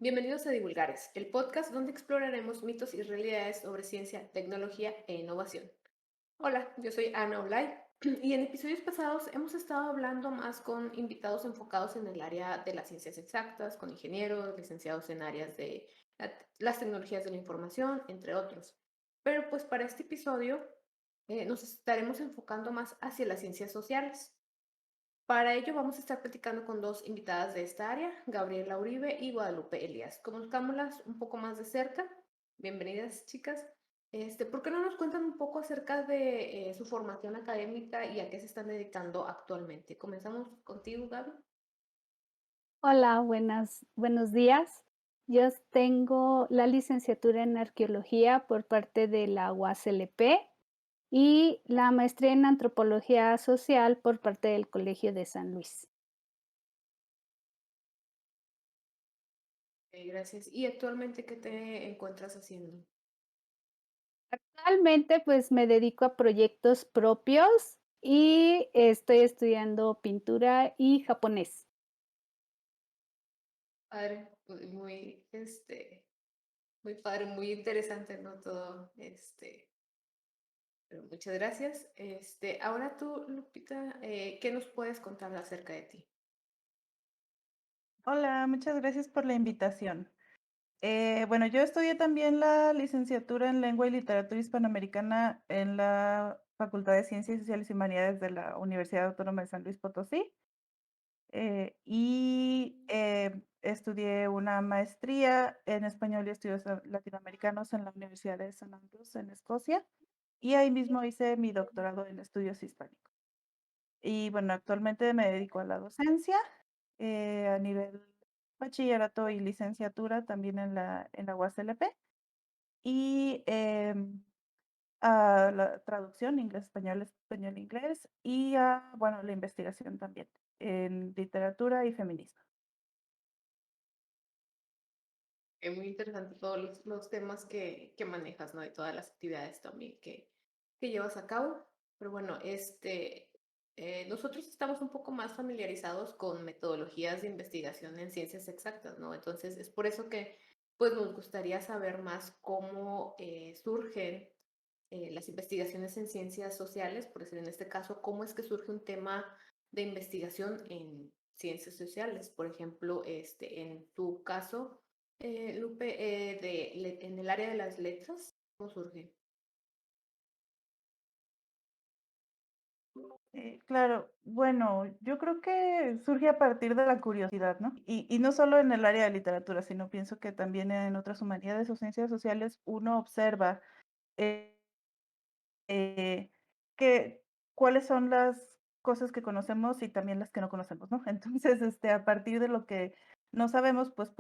Bienvenidos a Divulgares, el podcast donde exploraremos mitos y realidades sobre ciencia, tecnología e innovación. Hola, yo soy Ana Olay y en episodios pasados hemos estado hablando más con invitados enfocados en el área de las ciencias exactas, con ingenieros, licenciados en áreas de las tecnologías de la información, entre otros. Pero pues para este episodio nos estaremos enfocando más hacia las ciencias sociales. Para ello vamos a estar platicando con dos invitadas de esta área, Gabriela Uribe y Guadalupe Elías. Conozcámoslas un poco más de cerca. Bienvenidas, chicas. ¿Por qué no nos cuentan un poco acerca de su formación académica y a qué se están dedicando actualmente? Comenzamos contigo, Gaby. Hola, buenos días. Yo tengo la licenciatura en arqueología por parte de la UASLP y la maestría en antropología social por parte del Colegio de San Luis. Gracias. ¿Y actualmente qué te encuentras haciendo? Actualmente, pues me dedico a proyectos propios y estoy estudiando pintura y japonés. Padre, muy padre, muy interesante, ¿no? Todo, pero muchas gracias. Ahora tú, Lupita, ¿qué nos puedes contar acerca de ti? Hola, muchas gracias por la invitación. Bueno, yo estudié también la licenciatura en Lengua y Literatura Hispanoamericana en la Facultad de Ciencias Sociales y Humanidades de la Universidad Autónoma de San Luis Potosí. Estudié una maestría en español y estudios latinoamericanos en la Universidad de St. Andrews en Escocia. Y ahí mismo hice mi doctorado en estudios hispánicos. Y bueno, actualmente me dedico a la docencia a nivel bachillerato y licenciatura también en la UASLP y a la traducción inglés-español, español-inglés y a, bueno, la investigación también en literatura y feminismo. Muy interesante todos los temas que manejas, ¿no? Y todas las actividades también que llevas a cabo. Pero bueno, nosotros estamos un poco más familiarizados con metodologías de investigación en ciencias exactas, ¿no? Entonces, es por eso que, pues, nos gustaría saber más cómo surgen las investigaciones en ciencias sociales, por decir en este caso, cómo es que surge un tema de investigación en ciencias sociales. Por ejemplo, en tu caso, Lupe, en el área de las letras, ¿cómo surge? Claro, bueno, yo creo que surge a partir de la curiosidad, ¿no? Y no solo en el área de literatura, sino pienso que también en otras humanidades o ciencias sociales uno observa eh, eh, que cuáles son las cosas que conocemos y también las que no conocemos, ¿no? Entonces, a partir de lo que no sabemos, pues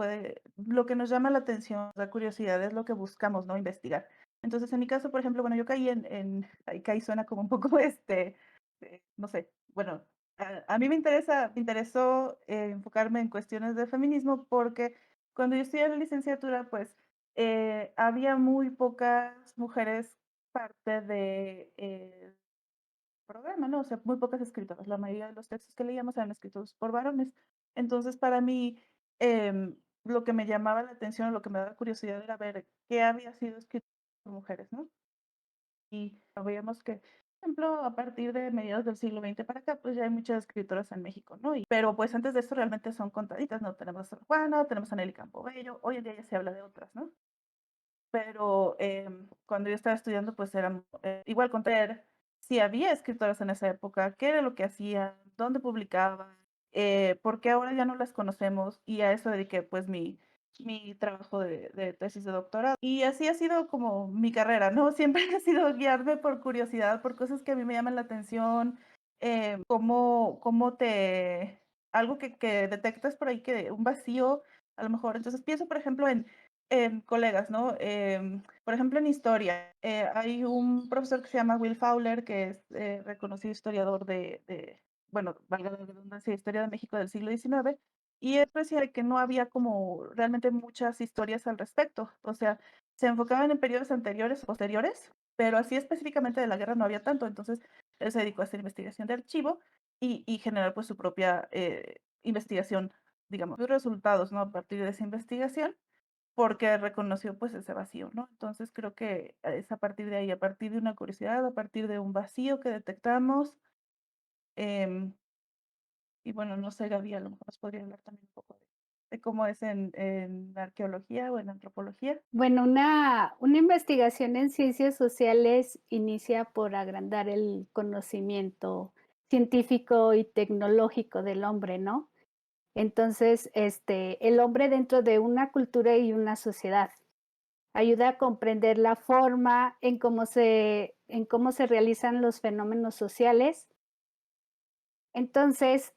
lo que nos llama la atención, la curiosidad es lo que buscamos, ¿no? Investigar. Entonces, en mi caso, por ejemplo, bueno, yo caí ahí caí suena como un poco, no sé, bueno, a mí me interesó enfocarme en cuestiones de feminismo porque cuando yo estudié la licenciatura, pues había muy pocas mujeres parte de, programa, ¿no? O sea, muy pocas escritoras. La mayoría de los textos que leíamos eran escritos por varones. Entonces, para mí, lo que me llamaba la atención, lo que me daba curiosidad era ver qué había sido escrito por mujeres, ¿no? Y veíamos que, por ejemplo, a partir de mediados del siglo XX para acá, pues ya hay muchas escritoras en México, ¿no? Pero pues antes de esto realmente son contaditas, ¿no? Tenemos a Sor Juana, tenemos a Nelly Campobello, hoy en día ya se habla de otras, ¿no? Pero, cuando yo estaba estudiando, pues era, igual contar si había escritoras en esa época, qué era lo que hacían, dónde publicaban, por qué ahora ya no las conocemos, y a eso dediqué, pues, mi trabajo de tesis de doctorado. Y así ha sido como mi carrera, ¿no? Siempre ha sido guiarme por curiosidad, por cosas que a mí me llaman la atención, cómo te algo que detectas por ahí que un vacío, a lo mejor. Entonces, pienso, por ejemplo, en colegas, ¿no? Por ejemplo, en historia, hay un profesor que se llama Will Fowler, que es reconocido historiador bueno, valga la redundancia, historia de México del siglo XIX, y él decía que no había como realmente muchas historias al respecto. O sea, se enfocaban en periodos anteriores o posteriores, pero así específicamente de la guerra no había tanto. Entonces, él se dedicó a hacer investigación de archivo y generar pues su propia investigación digamos, sus resultados, ¿no? A partir de esa investigación, porque reconoció pues ese vacío, ¿no? Entonces creo que es a partir de ahí, a partir de una curiosidad, a partir de un vacío que detectamos. em, y bueno, no sé, Gaby, a lo mejor nos podría hablar también un poco de cómo es en arqueología o en antropología. Bueno, una investigación en ciencias sociales inicia por agrandar el conocimiento científico y tecnológico del hombre, ¿no? Entonces, el hombre dentro de una cultura y una sociedad ayuda a comprender la forma en cómo se realizan los fenómenos sociales. Entonces,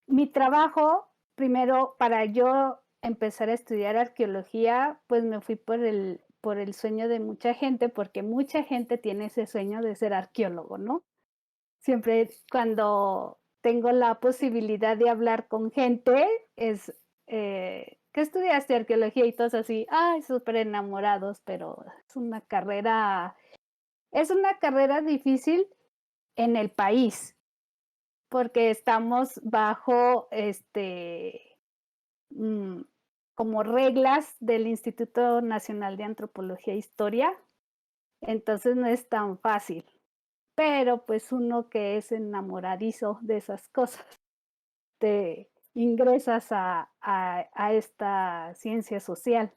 mi trabajo, primero, para yo empezar a estudiar arqueología, pues me fui por el sueño de mucha gente, porque mucha gente tiene ese sueño de ser arqueólogo, ¿no? Siempre cuando tengo la posibilidad de hablar con gente, es, ¿qué estudiaste arqueología? Y todos así, ay, súper enamorados, pero es una carrera difícil en el país, porque estamos bajo, mm, como reglas del Instituto Nacional de Antropología e Historia, entonces no es tan fácil. Pero pues uno que es enamoradizo de esas cosas, te ingresas a esta ciencia social.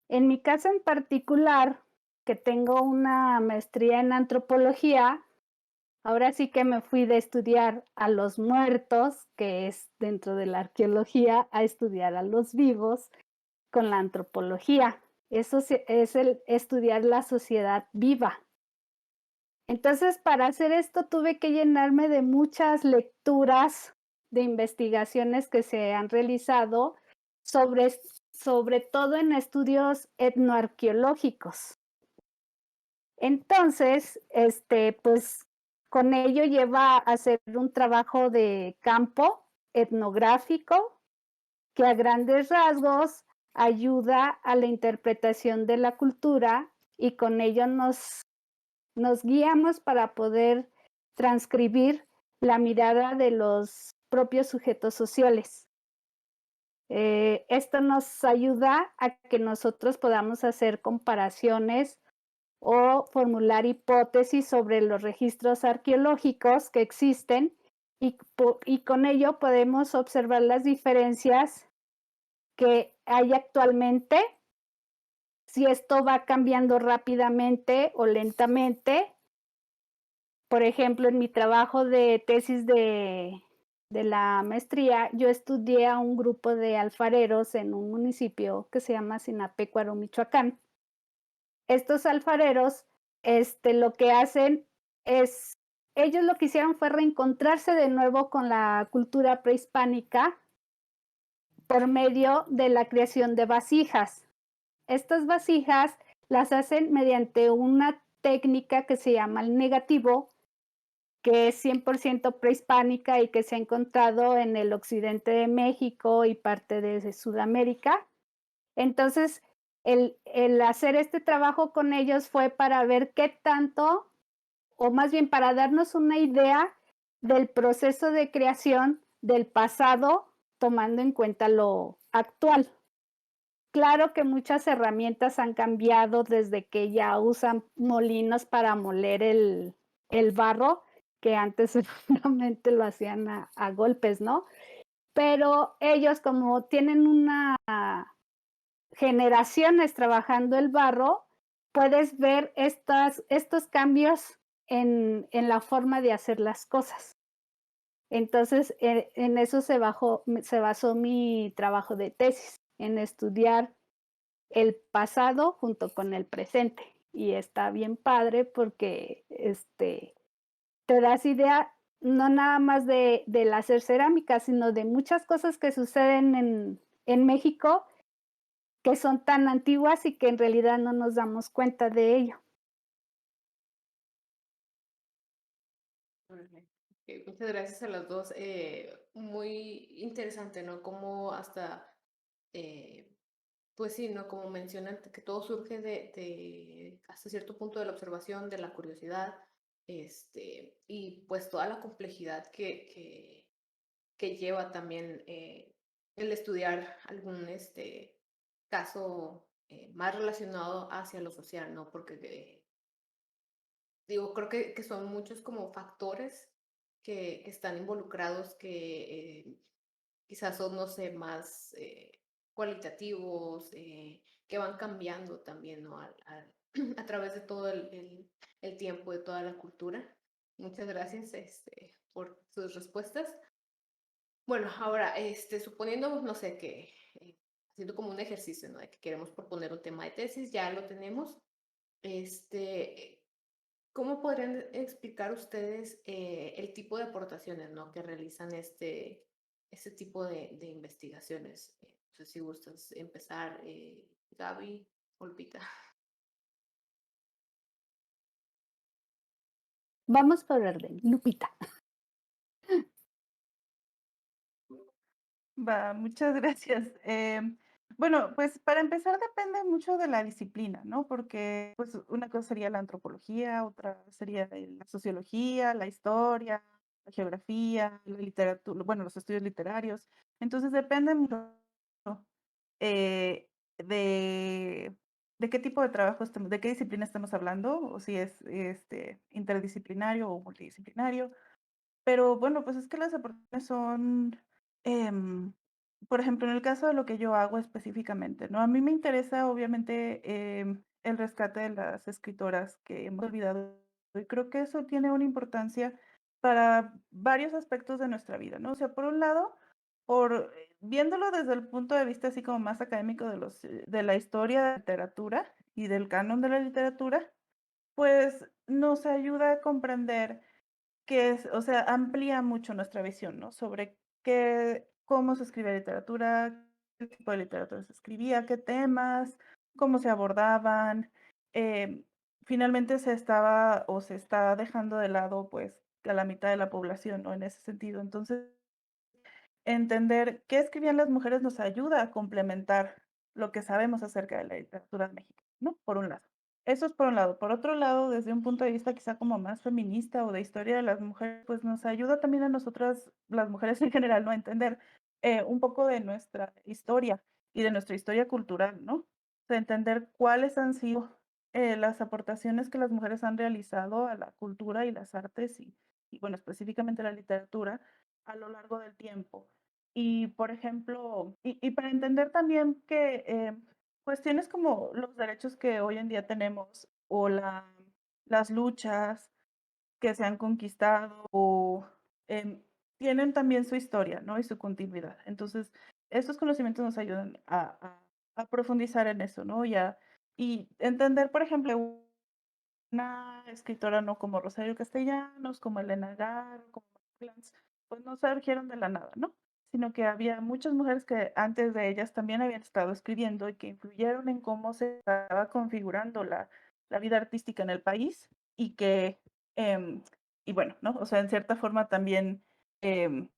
En mi caso en particular, que tengo una maestría en antropología, ahora sí que me fui de estudiar a los muertos, que es dentro de la arqueología, a estudiar a los vivos con la antropología. Es el estudiar la sociedad viva. Entonces, para hacer esto tuve que llenarme de muchas lecturas de investigaciones que se han realizado sobre, sobre todo en estudios etnoarqueológicos. Entonces, pues con ello lleva a hacer un trabajo de campo etnográfico que a grandes rasgos ayuda a la interpretación de la cultura y con ello nos guiamos para poder transcribir la mirada de los propios sujetos sociales. Esto nos ayuda a que nosotros podamos hacer comparaciones o formular hipótesis sobre los registros arqueológicos que existen y con ello podemos observar las diferencias que hay actualmente, si esto va cambiando rápidamente o lentamente. Por ejemplo, en mi trabajo de tesis de la maestría, yo estudié a un grupo de alfareros en un municipio que se llama Sinapecuaro, Michoacán. Estos alfareros, lo que hacen es, ellos lo que hicieron fue reencontrarse de nuevo con la cultura prehispánica por medio de la creación de vasijas. Estas vasijas las hacen mediante una técnica que se llama el negativo, que es 100% prehispánica y que se ha encontrado en el occidente de México y parte de Sudamérica. Entonces, el hacer este trabajo con ellos fue para ver qué tanto, o más bien para darnos una idea del proceso de creación del pasado, tomando en cuenta lo actual. Claro que muchas herramientas han cambiado desde que ya usan molinos para moler el barro, que antes seguramente lo hacían a golpes, ¿no? Pero ellos como tienen una generaciones trabajando el barro, puedes ver estos cambios en la forma de hacer las cosas. Entonces, en eso se basó mi trabajo de tesis, en estudiar el pasado junto con el presente. Y está bien padre porque te das idea no nada más del hacer cerámica, sino de muchas cosas que suceden en México que son tan antiguas y que en realidad no nos damos cuenta de ello. Órale. Ok, muchas gracias a los dos. Muy interesante, ¿no? Como hasta, pues sí, ¿no? Como mencionan, que todo surge hasta cierto punto de la observación, de la curiosidad, y pues toda la complejidad que lleva también. el estudiar algún caso más relacionado hacia lo social, ¿no? Porque digo, creo que son muchos como factores que están involucrados que quizás son, no sé, más cualitativos, que van cambiando también, ¿no? A través de todo el tiempo, de toda la cultura. Muchas gracias por sus respuestas. Bueno, ahora, suponiendo, no sé, que haciendo como un ejercicio, ¿no? De que queremos proponer un tema de tesis, ya lo tenemos. Este, ¿Cómo podrían explicar ustedes el tipo de aportaciones, ¿no? Que realizan este tipo de investigaciones? No sé si gustas empezar, Gaby, Olpita. Vamos por orden, Lupita. Va, muchas gracias. Bueno, pues para empezar depende mucho de la disciplina, ¿no? Porque pues una cosa sería la antropología, otra sería la sociología, la historia, la geografía, la literatura, bueno, los estudios literarios. Entonces depende mucho eh, de, de qué tipo de trabajo estamos, de qué disciplina estamos hablando, o si es interdisciplinario o multidisciplinario. Pero bueno, pues es que las aportaciones son, em, por ejemplo, en el caso de lo que yo hago específicamente, ¿no? A mí me interesa obviamente el rescate de las escritoras que hemos olvidado y creo que eso tiene una importancia para varios aspectos de nuestra vida, ¿no? O sea, por un lado, viéndolo desde el punto de vista así como más académico de la historia de la literatura y del canon de la literatura, pues nos ayuda a comprender que es, o sea, amplía mucho nuestra visión, ¿no? Sobre cómo se escribe literatura, qué tipo de literatura se escribía, qué temas, cómo se abordaban. em, Finalmente se estaba o se está dejando de lado, pues, a la mitad de la población, ¿no? En ese sentido. Entonces, entender qué escribían las mujeres nos ayuda a complementar lo que sabemos acerca de la literatura mexicana, ¿no? Por un lado. Eso es por un lado. Por otro lado, desde un punto de vista quizá como más feminista o de historia de las mujeres, pues nos ayuda también a nosotras, las mujeres en general, ¿no? A entender un poco de nuestra historia y de nuestra historia cultural, ¿no? O sea, entender cuáles han sido las aportaciones que las mujeres han realizado a la cultura y las artes y bueno, específicamente la literatura a lo largo del tiempo. Y, por ejemplo, y para entender también que cuestiones como los derechos que hoy en día tenemos o las luchas que se han conquistado o em, tienen también su historia, ¿no? Y su continuidad. Entonces, estos conocimientos nos ayudan a profundizar en eso, ¿no? Y entender, por ejemplo, una escritora, ¿no? Como Rosario Castellanos, como Elena Garro, como Glantz, pues no surgieron de la nada, ¿no? Sino que había muchas mujeres que antes de ellas también habían estado escribiendo y que influyeron en cómo se estaba configurando la vida artística en el país y que, em, y bueno, ¿no? O sea, en cierta forma también, o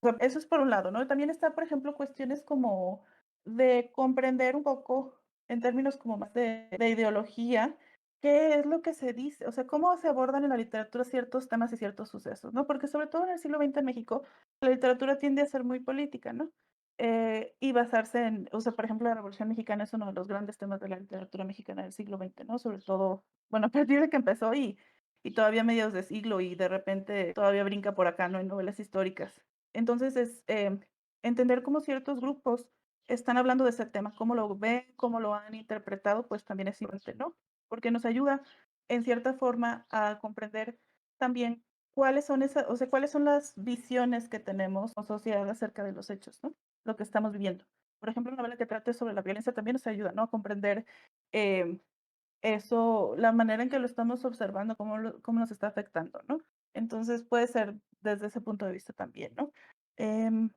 sea, eso es por un lado, ¿no? También está, por ejemplo, cuestiones como de comprender un poco en términos como más de ideología qué es lo que se dice, o sea, cómo se abordan en la literatura ciertos temas y ciertos sucesos, ¿no? Porque sobre todo en el siglo XX en México, la literatura tiende a ser muy política, ¿no? Y basarse en, o sea, por ejemplo, la Revolución Mexicana es uno de los grandes temas de la literatura mexicana del siglo XX, ¿no? Sobre todo, bueno, a partir de que empezó y todavía a mediados de siglo y de repente todavía brinca por acá, ¿no? En novelas históricas. Entonces es entender cómo ciertos grupos están hablando de ese tema, cómo lo ven, cómo lo han interpretado, pues también es importante, ¿no? Porque nos ayuda en cierta forma a comprender también cuáles son esas, o sea, cuáles son las visiones que tenemos como sociedad acerca de los hechos, ¿no? Lo que estamos viviendo. Por ejemplo, una novela que trate sobre la violencia también nos ayuda, ¿no? A comprender eh, eso, la manera en que lo estamos observando, cómo nos está afectando, ¿no? Entonces puede ser desde ese punto de vista también, ¿no? Em,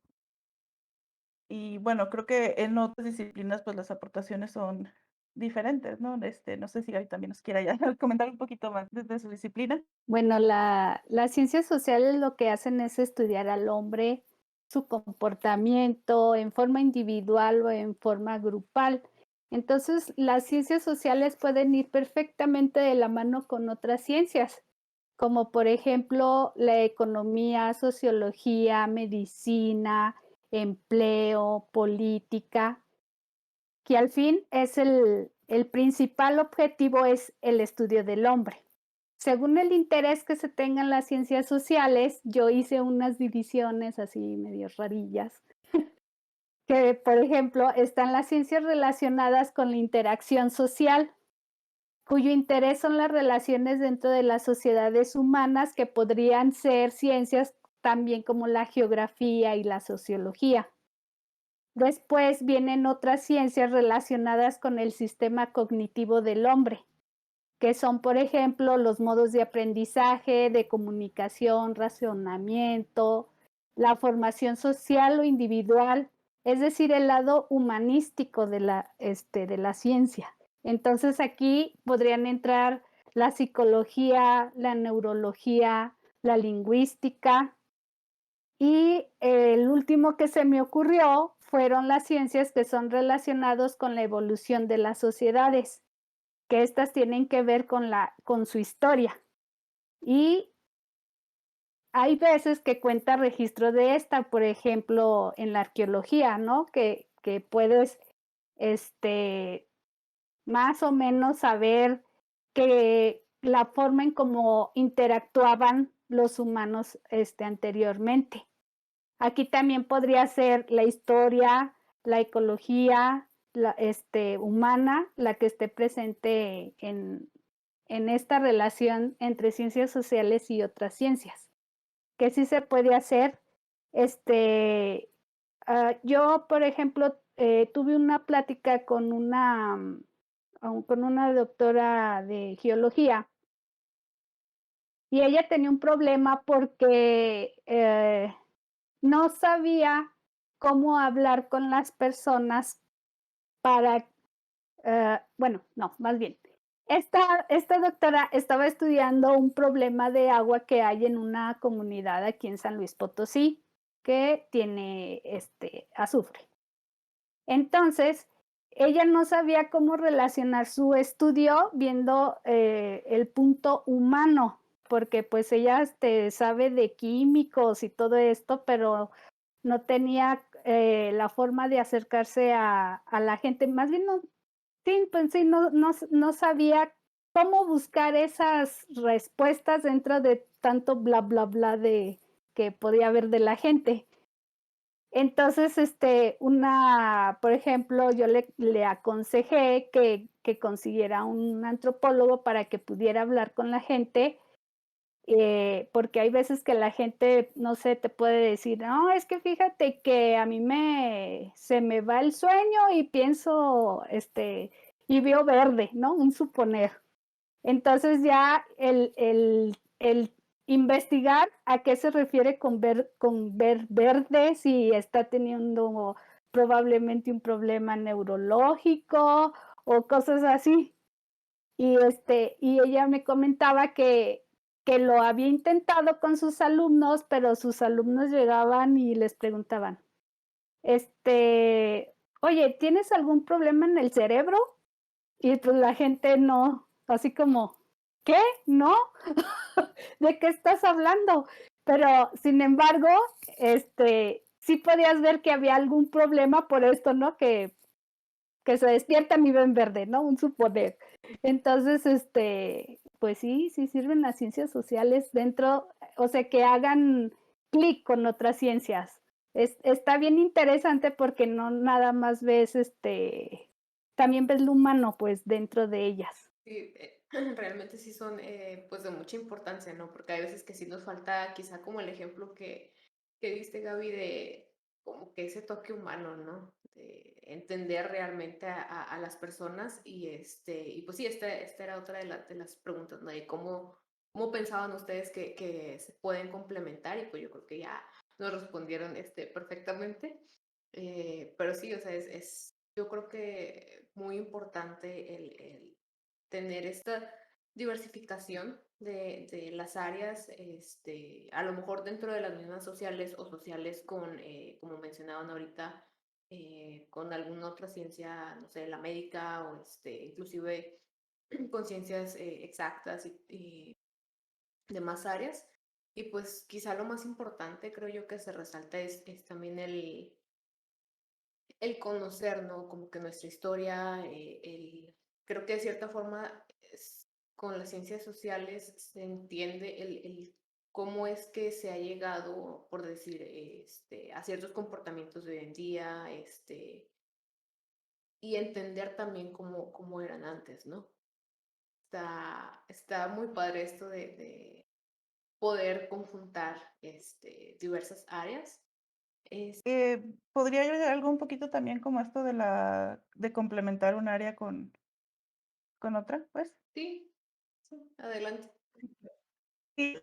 y bueno, creo que en otras disciplinas, pues las aportaciones son diferentes, ¿no? No sé si Gaby también nos quiera ya comentar un poquito más desde su disciplina. Bueno, las ciencias sociales lo que hacen es estudiar al hombre, su comportamiento en forma individual o en forma grupal. Entonces, las ciencias sociales pueden ir perfectamente de la mano con otras ciencias, como por ejemplo la economía, sociología, medicina, empleo, política, que al fin es el principal objetivo es el estudio del hombre. Según el interés que se tenga en las ciencias sociales, yo hice unas divisiones así medio rarillas, que por ejemplo están las ciencias relacionadas con la interacción social, cuyo interés son las relaciones dentro de las sociedades humanas, que podrían ser ciencias también como la geografía y la sociología. Después vienen otras ciencias relacionadas con el sistema cognitivo del hombre, que son, por ejemplo, los modos de aprendizaje, de comunicación, razonamiento, la formación social o individual, es decir, el lado humanístico de la ciencia. Entonces aquí podrían entrar la psicología, la neurología, la lingüística, y el último que se me ocurrió fueron las ciencias que son relacionados con la evolución de las sociedades, que estas tienen que ver con su historia. Y hay veces que cuenta registro de esta, por ejemplo, en la arqueología, ¿no? Que puedes, este, más o menos saber que la forma en cómo interactuaban los humanos, anteriormente. Aquí también podría ser la historia, la ecología, humana, la que esté presente en esta relación entre ciencias sociales y otras ciencias, que sí se puede hacer. Este, yo, por ejemplo, tuve una plática con con una doctora de geología, y ella tenía un problema porque no sabía cómo hablar con las personas para, bueno, no, más bien, esta doctora estaba estudiando un problema de agua que hay en una comunidad aquí en San Luis Potosí, que tiene, azufre. Entonces, ella no sabía cómo relacionar su estudio viendo, el punto humano, porque, pues, ella, sabe de químicos y todo esto, pero no tenía, la forma de acercarse a la gente, más bien no, sí, pues sí, no sabía cómo buscar esas respuestas dentro de tanto bla, bla, bla de que podía haber de la gente. Entonces, por ejemplo, yo le aconsejé que consiguiera un antropólogo para que pudiera hablar con la gente, porque hay veces que la gente, no sé, te puede decir: "No, es que fíjate que a mí se me va el sueño y pienso, y veo verde", ¿no? Un suponer. Entonces ya el investigar a qué se refiere con ver verde, si está teniendo probablemente un problema neurológico o cosas así. Y ella me comentaba que lo había intentado con sus alumnos, pero sus alumnos llegaban y les preguntaban, oye, ¿tienes algún problema en el cerebro? Y pues la gente no, así como, ¿qué? ¿No? ¿De qué estás hablando? Pero sin embargo, sí podías ver que había algún problema por esto, ¿no? Que se despierta mi ven verde, ¿no? Un suponer. Entonces, pues sí, sí sirven las ciencias sociales dentro, o sea, que hagan clic con otras ciencias. Está bien interesante porque no nada más ves, también ves lo humano, pues, dentro de ellas. Sí, realmente sí son pues de mucha importancia, ¿no? Porque hay veces que sí nos falta quizá como el ejemplo que diste, Gaby, de como que ese toque humano, ¿no? De entender realmente a las personas y pues sí, esta era otra de las preguntas, ¿no? De cómo pensaban ustedes que se pueden complementar y pues yo creo que ya nos respondieron perfectamente. Pero sí, o sea, yo creo que muy importante el tener esta diversificación de las áreas, a lo mejor dentro de las mismas sociales o sociales con, como mencionaban ahorita, con alguna otra ciencia, no sé, la médica o inclusive con ciencias exactas y demás áreas. Y pues quizá lo más importante, creo yo, que se resalta es también el conocer, ¿no? Como que nuestra historia, creo que de cierta forma con las ciencias sociales se entiende el cómo es que se ha llegado, por decir, a ciertos comportamientos de hoy en día, y entender también cómo eran antes, ¿no? Está muy padre esto de poder conjuntar diversas áreas. Es, Podría agregar algo un poquito también como esto de complementar un área con otra, pues. sí, sí, adelante. Sí,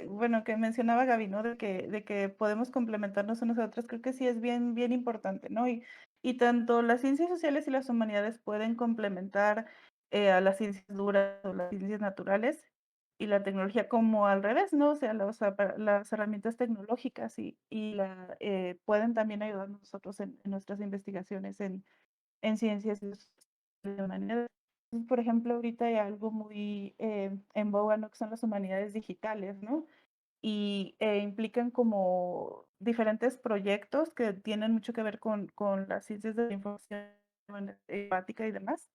bueno, que mencionaba Gaby, ¿no? De que podemos complementarnos unos a otros, creo que sí es bien, bien importante, ¿no? Y tanto las ciencias sociales y las humanidades pueden complementar a las ciencias duras o las ciencias naturales y la tecnología como al revés, ¿no? O sea, las herramientas tecnológicas pueden también ayudar a nosotros en nuestras investigaciones en ciencias de humanidades. Por ejemplo, ahorita hay algo muy en boga, ¿no? Que son las humanidades digitales, ¿no? Y implican como diferentes proyectos que tienen mucho que ver con las ciencias de la información, informática y demás.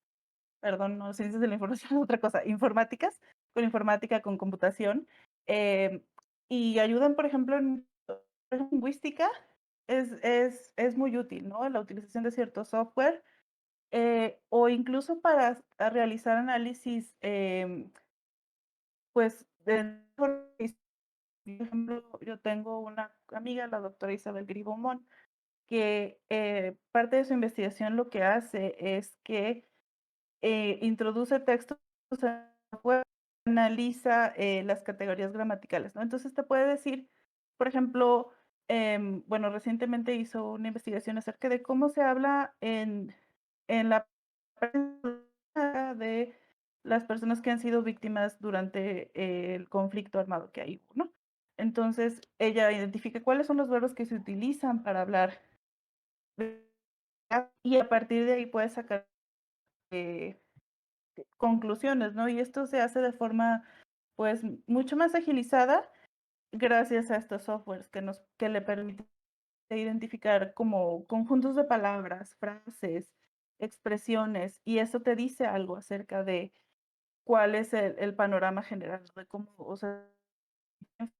Perdón, no ciencias de la información, otra cosa, informática, con computación. eh, y ayudan, por ejemplo, en lingüística, es muy útil, ¿no? La utilización de cierto software o incluso para realizar análisis, pues, por ejemplo, yo tengo una amiga, la doctora Isabel Gribomón, que parte de su investigación lo que hace es que introduce textos en la web, analiza las categorías gramaticales, ¿no? Entonces te puede decir, por ejemplo, bueno, recientemente hizo una investigación acerca de cómo se habla en la de las personas que han sido víctimas durante el conflicto armado que hay, ¿no? Entonces, ella identifica cuáles son los verbos que se utilizan para hablar y a partir de ahí puede sacar eh, conclusiones, ¿no? Y esto se hace de forma, pues, mucho más agilizada gracias a estos softwares que le permiten identificar como conjuntos de palabras, frases, expresiones, y eso te dice algo acerca de cuál es el panorama general, de cómo, o sea,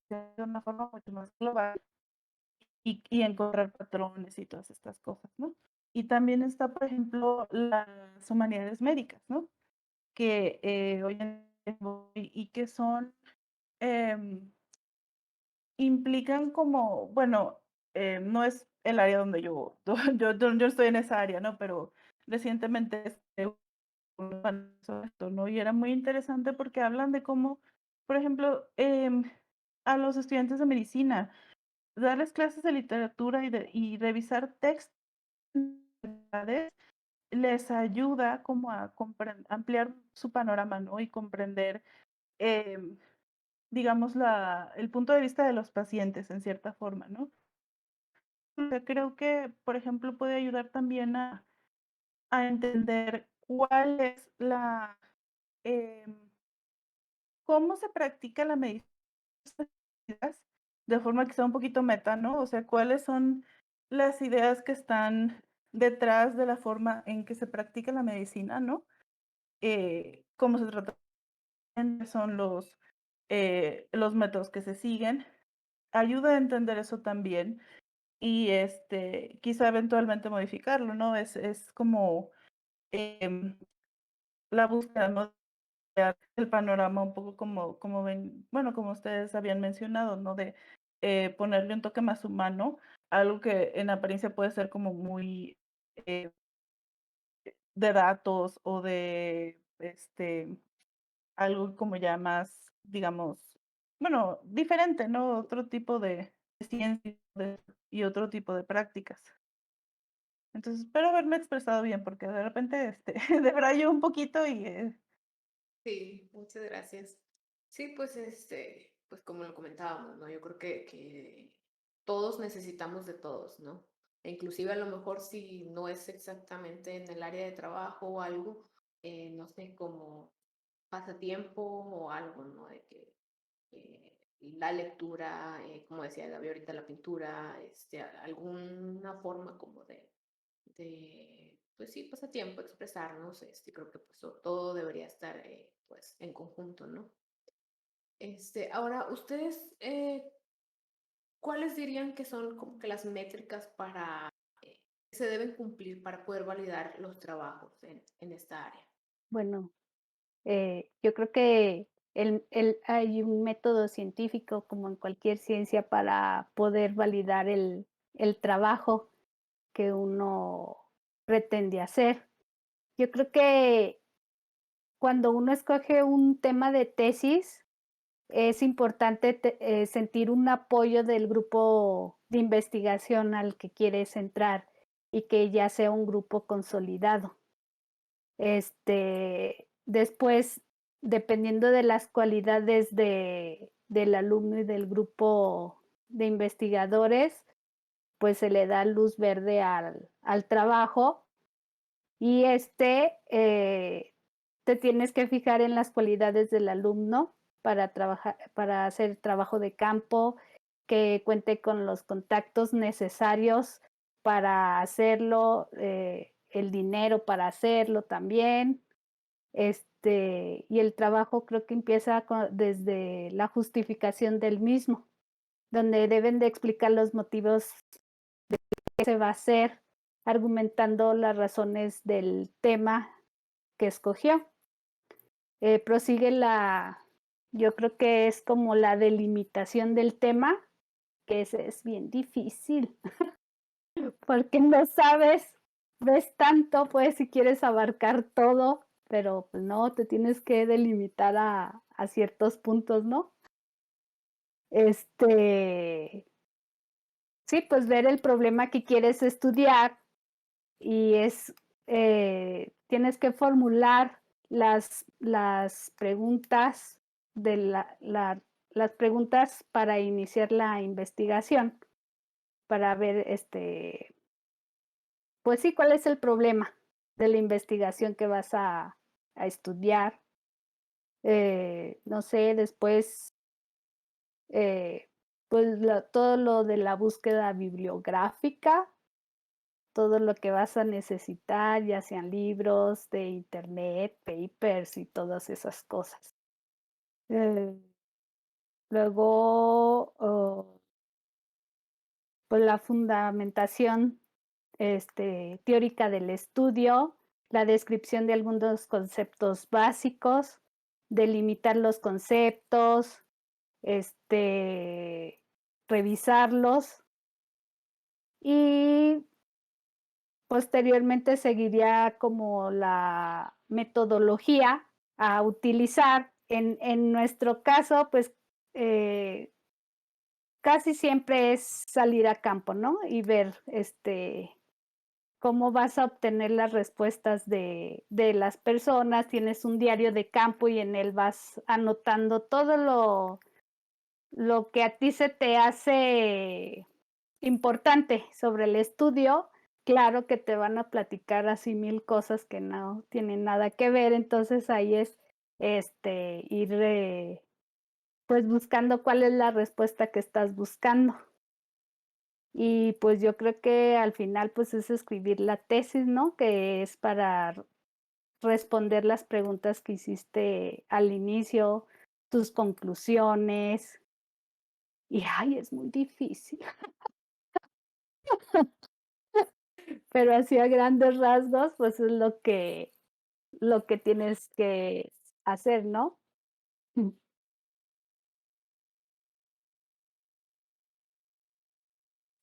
de una forma mucho más global y encontrar patrones y todas estas cosas, ¿no? Y también está, por ejemplo, las humanidades médicas, ¿no? Que hoy en día y que son, em, implican como, bueno, no es el área donde yo, yo estoy en esa área, ¿no? Pero recientemente sobre esto, ¿no? Y era muy interesante porque hablan de cómo, por ejemplo, a los estudiantes de medicina, darles clases de literatura y revisar textos les ayuda como a ampliar su panorama, ¿no? Y comprender, em, digamos, el punto de vista de los pacientes en cierta forma, ¿no? O sea, creo que, por ejemplo, puede ayudar también a entender cuál es em, cómo se practica la medicina de forma que sea un poquito meta, ¿no? O sea, cuáles son las ideas que están detrás de la forma en que se practica la medicina, ¿no? Cómo se trata, son los métodos que se siguen. Ayuda a entender eso también y quizá eventualmente modificarlo, ¿no? Es como em, la búsqueda, ¿no? El panorama un poco como ven, bueno, como ustedes habían mencionado, ¿no? De ponerle un toque más humano, algo que en apariencia puede ser como muy eh, de datos o de algo como ya más, digamos, bueno, diferente, ¿no? Otro tipo de ciencia y otro tipo de prácticas. Entonces, espero haberme expresado bien, porque de repente, debrayo un poquito y Sí, muchas gracias. Sí, pues pues como lo comentábamos, ¿no? Yo creo que todos necesitamos de todos, ¿no? E inclusive a lo mejor si no es exactamente en el área de trabajo o algo, no sé, como pasatiempo o algo, ¿no? De que la lectura, como decía Gaby ahorita, la pintura, alguna forma como de, pues sí, pasatiempo, expresarnos, creo que pues todo debería estar pues en conjunto, ¿no? Ahora, ustedes, ¿cuáles dirían que son como que las métricas para que se deben cumplir para poder validar los trabajos en esta área? Bueno, yo creo que hay un método científico, como en cualquier ciencia, para poder validar el trabajo que uno pretende hacer. Yo creo que cuando uno escoge un tema de tesis, es importante sentir un apoyo del grupo de investigación al que quieres entrar y que ya sea un grupo consolidado. Después, dependiendo de las cualidades del alumno y del grupo de investigadores, pues se le da luz verde al trabajo y te tienes que fijar en las cualidades del alumno para hacer trabajo de campo, que cuente con los contactos necesarios para hacerlo, el dinero para hacerlo también. Y el trabajo creo que empieza desde la justificación del mismo, donde deben de explicar los motivos que se va a hacer, argumentando las razones del tema que escogió. Prosigue yo creo que es como la delimitación del tema, que ese es bien difícil, porque no sabes, ves tanto, pues si quieres abarcar todo, pero pues no, te tienes que delimitar a ciertos puntos, ¿no? Este, sí, pues ver el problema que quieres estudiar y tienes que formular las preguntas de las preguntas para iniciar la investigación, para ver, pues sí, cuál es el problema de la investigación que vas a estudiar. No sé, después, pues todo lo de la búsqueda bibliográfica, todo lo que vas a necesitar, ya sean libros de internet, papers y todas esas cosas. Eh, luego, pues la fundamentación teórica del estudio, la descripción de algunos conceptos básicos, delimitar los conceptos, revisarlos y posteriormente seguiría como la metodología a utilizar. En nuestro caso, pues, casi siempre es salir a campo, ¿no? Y ver, cómo vas a obtener las respuestas de las personas. Tienes un diario de campo y en él vas anotando todo lo que a ti se te hace importante sobre el estudio. Claro que te van a platicar así 1000 cosas que no tienen nada que ver, entonces ahí es, ir, pues, buscando cuál es la respuesta que estás buscando. Y, pues, yo creo que al final, pues, es escribir la tesis, ¿no? Que es para responder las preguntas que hiciste al inicio, tus conclusiones. Y, ay, es muy difícil. Pero así a grandes rasgos, pues, es lo que tienes que hacer, ¿no? Mm.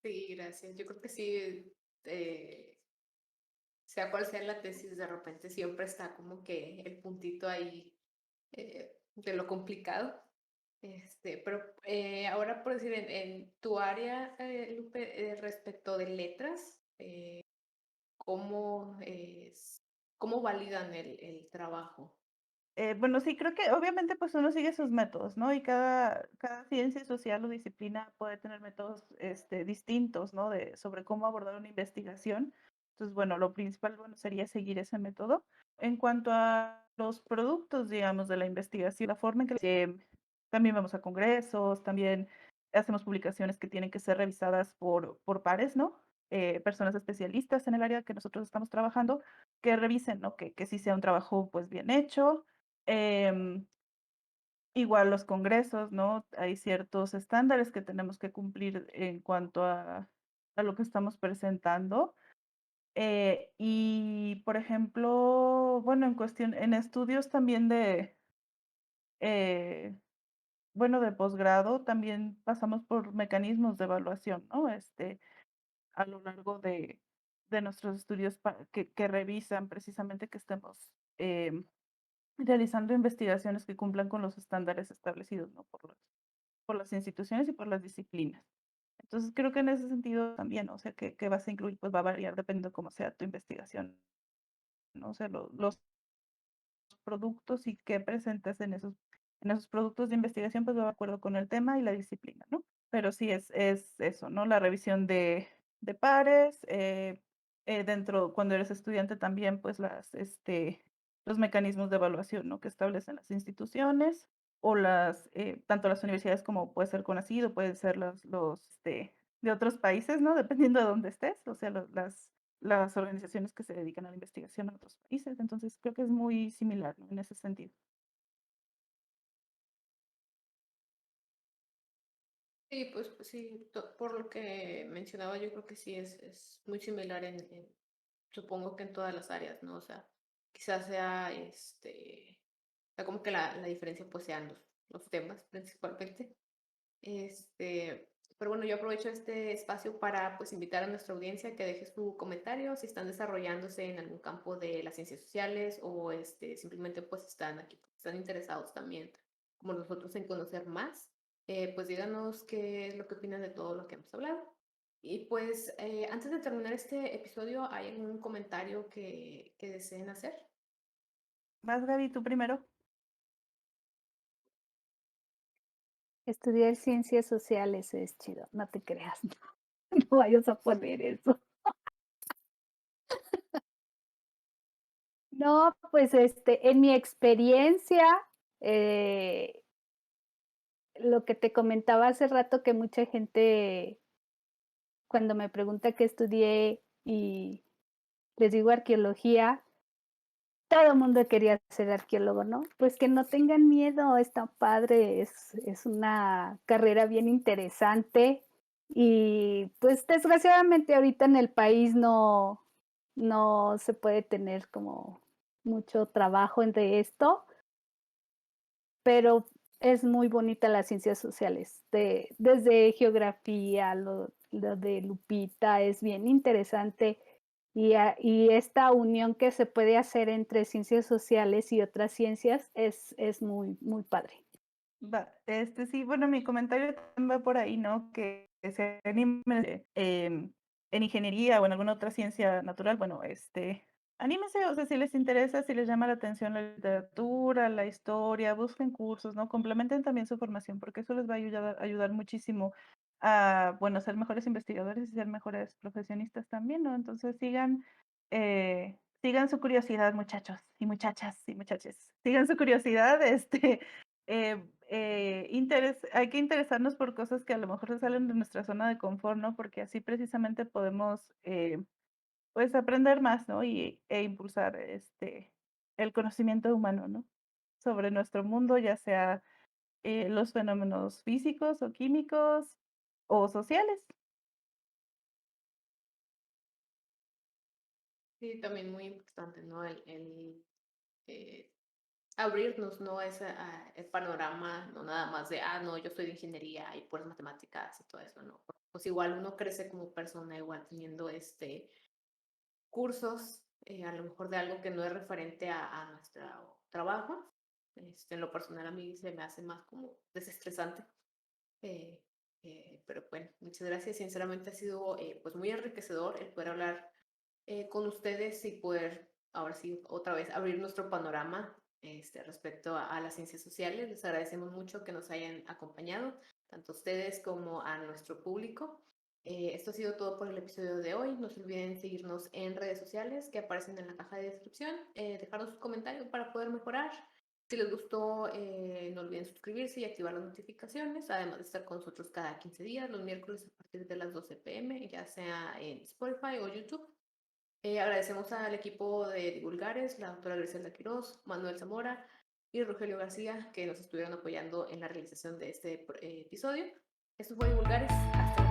Sí, gracias. Yo creo que sí, sea cual sea la tesis, de repente siempre está como que el puntito ahí de lo complicado. Pero ahora por decir, en tu área, Lupe, respecto de letras, ¿cómo cómo validan el trabajo? Bueno, sí, creo que obviamente pues uno sigue sus métodos, ¿no? Y cada ciencia social o disciplina puede tener métodos distintos, ¿no? Sobre cómo abordar una investigación. Entonces, bueno, lo principal, bueno, sería seguir ese método. En cuanto a los productos, digamos, de la investigación, la forma en que también vamos a congresos, también hacemos publicaciones que tienen que ser revisadas por pares, ¿no? Personas especialistas en el área que nosotros estamos trabajando, que revisen, ¿no? Que sí sea un trabajo, pues, bien hecho. Em, Igual los congresos, ¿no? Hay ciertos estándares que tenemos que cumplir en cuanto a lo que estamos presentando. Y, por ejemplo, bueno, en estudios también eh, bueno, de posgrado, también pasamos por mecanismos de evaluación, ¿no? A lo largo de nuestros estudios que revisan precisamente que estemos realizando investigaciones que cumplan con los estándares establecidos, ¿no? Por las instituciones y por las disciplinas. Entonces, creo que en ese sentido también, o sea, que vas a incluir, pues va a variar dependiendo de cómo sea tu investigación, ¿no? O sea, los productos y qué presentes en esos productos de investigación, pues va de acuerdo con el tema y la disciplina, ¿no? Pero sí es eso, ¿no? La revisión de pares, dentro, cuando eres estudiante también, pues los mecanismos de evaluación, ¿no? Que establecen las instituciones o tanto las universidades como puede ser CONACYT o pueden ser de otros países, ¿no? Dependiendo de dónde estés, o sea, las organizaciones que se dedican a la investigación en otros países. Entonces, creo que es muy similar, ¿no? En ese sentido. Sí, pues sí, por lo que mencionaba, yo creo que sí es muy similar supongo que en todas las áreas, ¿no? O sea, quizás sea como que la diferencia pues sean los temas principalmente. Pero bueno, yo aprovecho este espacio para pues invitar a nuestra audiencia que deje su comentario si están desarrollándose en algún campo de las ciencias sociales o simplemente pues están aquí, están interesados también, como nosotros, en conocer más. Pues díganos qué es lo que opinan de todo lo que hemos hablado. Y pues antes de terminar este episodio, ¿hay algún comentario que deseen hacer? Vas, Gaby, tú primero. Estudiar ciencias sociales es chido, no te creas, no vayas a poner eso. No, pues, en mi experiencia, eh, lo que te comentaba hace rato, que mucha gente, cuando me pregunta qué estudié y les digo arqueología, todo el mundo quería ser arqueólogo, ¿no? Pues que no tengan miedo, está padre, es una carrera bien interesante y, pues, desgraciadamente ahorita en el país no se puede tener como mucho trabajo entre esto, pero es muy bonita las ciencias sociales, desde geografía, lo de Lupita es bien interesante y esta unión que se puede hacer entre ciencias sociales y otras ciencias es muy, muy padre. Va, sí, bueno, mi comentario también va por ahí, ¿no? Que se animen en ingeniería o en alguna otra ciencia natural, bueno, anímense, o sea, si les interesa, si les llama la atención la literatura, la historia, busquen cursos, ¿no? Complementen también su formación, porque eso les va a ayudar muchísimo a, bueno, ser mejores investigadores y ser mejores profesionistas también, ¿no? Entonces sigan su curiosidad, muchachos y muchachas y muchaches. Sigan su curiosidad, hay que interesarnos por cosas que a lo mejor se salen de nuestra zona de confort, ¿no? Porque así precisamente podemos, pues, aprender más, ¿no? E impulsar, el conocimiento humano, ¿no? Sobre nuestro mundo, ya sea, los fenómenos físicos o químicos o sociales. Sí, también muy importante, ¿no? Eh, abrirnos, ¿no? El panorama, no nada más de, no, yo soy de ingeniería y puras matemáticas y todo eso, ¿no? Pues igual uno crece como persona, igual teniendo cursos, a lo mejor de algo que no es referente a nuestro trabajo. En lo personal a mí se me hace más como desestresante. Eh, pero bueno, muchas gracias. Sinceramente ha sido pues muy enriquecedor el poder hablar con ustedes y poder ahora sí otra vez abrir nuestro panorama respecto a las ciencias sociales. Les agradecemos mucho que nos hayan acompañado, tanto a ustedes como a nuestro público. Esto ha sido todo por el episodio de hoy. No se olviden seguirnos en redes sociales que aparecen en la caja de descripción, dejarnos sus comentarios para poder mejorar Si les gustó, no olviden suscribirse y activar las notificaciones, además de estar con nosotros cada 15 días, los miércoles a partir de las 12 p.m., ya sea en Spotify o YouTube. Agradecemos al equipo de Divulgares, la doctora Griselda Quiroz, Manuel Zamora y Rogelio García, que nos estuvieron apoyando en la realización de este episodio. Esto fue Divulgares. Hasta la